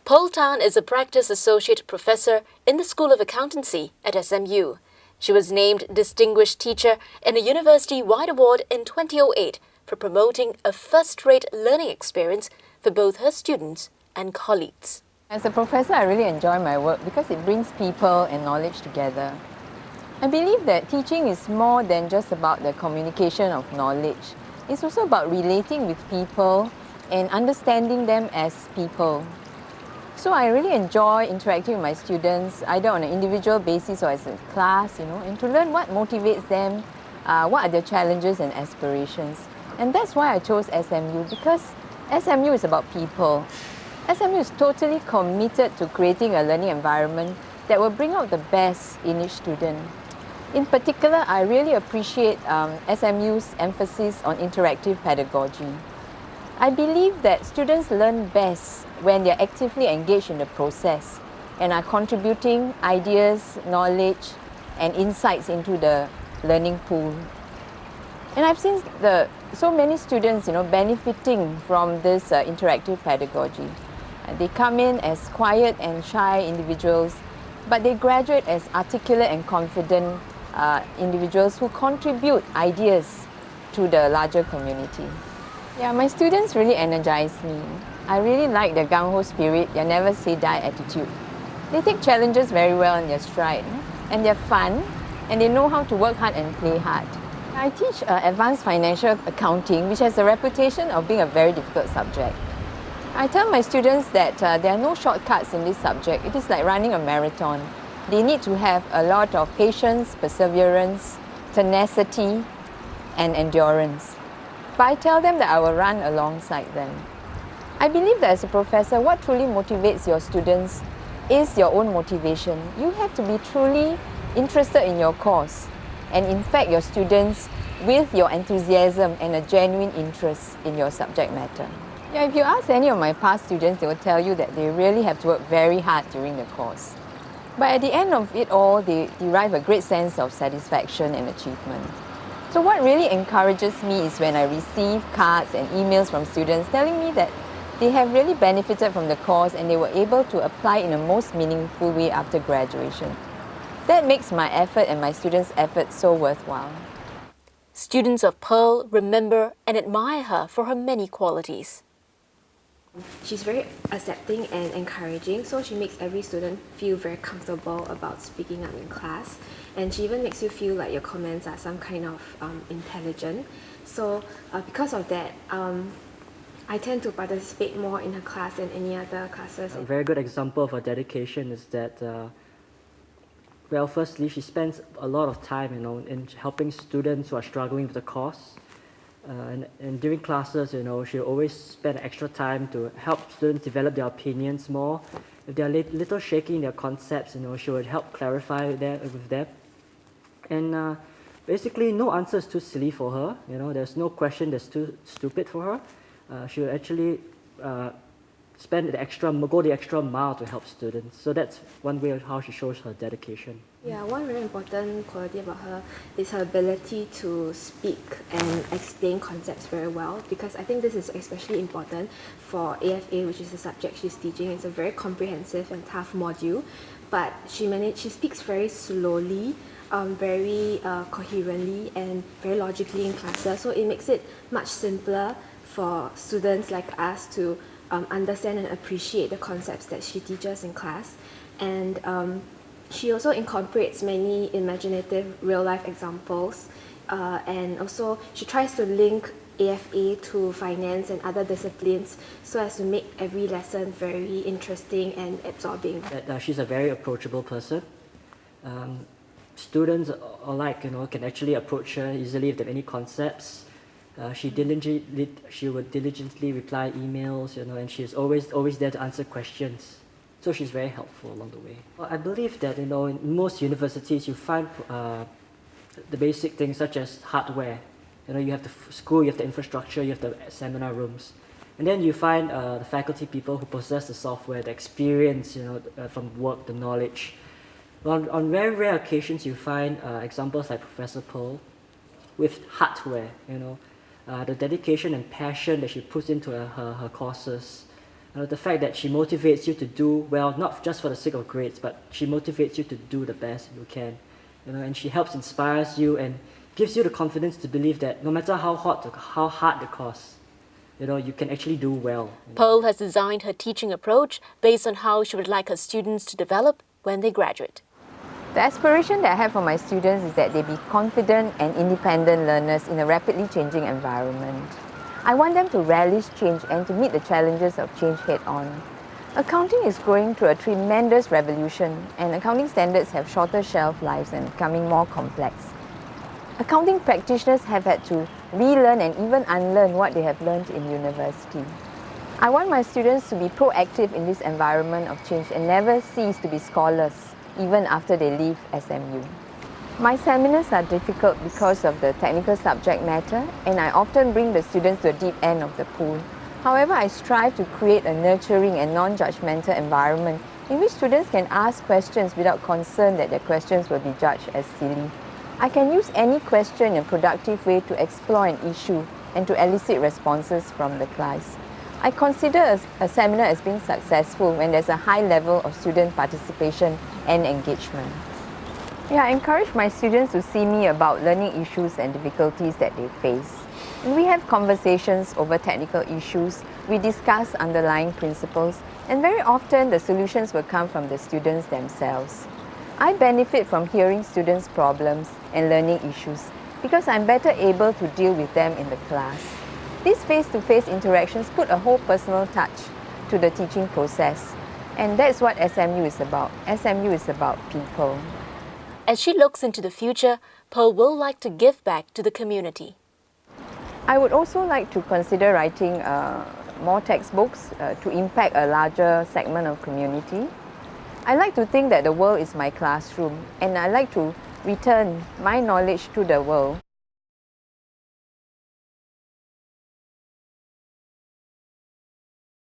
Pearl Tan is a Practice Associate Professor in the School of Accountancy at SMU. She was named Distinguished Teacher in a university-wide award in 2008 for promoting a first-rate learning experience for both her students and colleagues. As a professor, I really enjoy my work because it brings people and knowledge together. I believe that teaching is more than just about the communication of knowledge. It's also about relating with people and understanding them as people. So I really enjoy interacting with my students, either on an individual basis or as a class, and to learn what motivates them, what are their challenges and aspirations. And that's why I chose SMU, because SMU is about people. SMU is totally committed to creating a learning environment that will bring out the best in each student. In particular, I really appreciate SMU's emphasis on interactive pedagogy. I believe that students learn best when they're actively engaged in the process and are contributing ideas, knowledge, and insights into the learning pool. And I've seen so many students, benefiting from this interactive pedagogy. They come in as quiet and shy individuals, but they graduate as articulate and confident individuals who contribute ideas to the larger community. Yeah, my students really energize me. I really like their gung-ho spirit, their never say die attitude. They take challenges very well in their stride, and they're fun, and they know how to work hard and play hard. I teach advanced financial accounting, which has a reputation of being a very difficult subject. I tell my students that there are no shortcuts in this subject. It is like running a marathon. They need to have a lot of patience, perseverance, tenacity, and endurance. But I tell them that I will run alongside them. I believe that as a professor, what truly motivates your students is your own motivation. You have to be truly interested in your course and infect your students with your enthusiasm and a genuine interest in your subject matter. Yeah, if you ask any of my past students, they will tell you that they really have to work very hard during the course. But at the end of it all, they derive a great sense of satisfaction and achievement. So what really encourages me is when I receive cards and emails from students telling me that they have really benefited from the course and they were able to apply in a most meaningful way after graduation. That makes my effort and my students' effort so worthwhile. Students of Pearl remember and admire her for her many qualities. She's very accepting and encouraging, so she makes every student feel very comfortable about speaking up in class, and she even makes you feel like your comments are some kind of intelligent. So because of that, I tend to participate more in her class than any other classes. A very good example of her dedication is that, well, firstly, she spends a lot of time, in helping students who are struggling with the course. And during classes, she'll always spend extra time to help students develop their opinions more. If they're a little shaky in their concepts, she would help clarify that with them. And basically, no answer is too silly for her. There's no question that's too stupid for her. She'll actually go the extra mile to help students. So that's one way of how she shows her dedication. Yeah, one very important quality about her is her ability to speak and explain concepts very well, because I think this is especially important for AFA, which is the subject she's teaching. It's a very comprehensive and tough module, but she speaks very slowly, very coherently and very logically in classes, so it makes it much simpler for students like us to understand and appreciate the concepts that she teaches in class. And she also incorporates many imaginative real-life examples, and also she tries to link AFA to finance and other disciplines so as to make every lesson very interesting and absorbing. She's a very approachable person. Students alike, can actually approach her easily if they have any concepts. She would diligently reply emails, and she's always there to answer questions. So she's very helpful along the way. Well, I believe that, in most universities you find the basic things such as hardware. You have the school, you have the infrastructure, you have the seminar rooms. And then you find the faculty people who possess the software, the experience, from work, the knowledge. Well, on very rare occasions you find examples like Professor Pearl with hardware, the dedication and passion that she puts into her courses. The fact that she motivates you to do well, not just for the sake of grades, but she motivates you to do the best you can. And she helps inspires you and gives you the confidence to believe that no matter how hard the course, you can actually do well. Pearl has designed her teaching approach based on how she would like her students to develop when they graduate. The aspiration that I have for my students is that they be confident and independent learners in a rapidly changing environment. I want them to relish change and to meet the challenges of change head-on. Accounting is going through a tremendous revolution, and accounting standards have shorter shelf lives and becoming more complex. Accounting practitioners have had to relearn and even unlearn what they have learned in university. I want my students to be proactive in this environment of change and never cease to be scholars, even after they leave SMU. My seminars are difficult because of the technical subject matter, and I often bring the students to the deep end of the pool. However, I strive to create a nurturing and non-judgmental environment in which students can ask questions without concern that their questions will be judged as silly. I can use any question in a productive way to explore an issue and to elicit responses from the class. I consider a seminar as being successful when there's a high level of student participation and engagement. I encourage my students to see me about learning issues and difficulties that they face. And we have conversations over technical issues, we discuss underlying principles, and very often the solutions will come from the students themselves. I benefit from hearing students' problems and learning issues because I'm better able to deal with them in the class. These face-to-face interactions put a whole personal touch to the teaching process, and that's what SMU is about. SMU is about people. As she looks into the future, Pearl will like to give back to the community. I would also like to consider writing more textbooks to impact a larger segment of community. I like to think that the world is my classroom, and I like to return my knowledge to the world.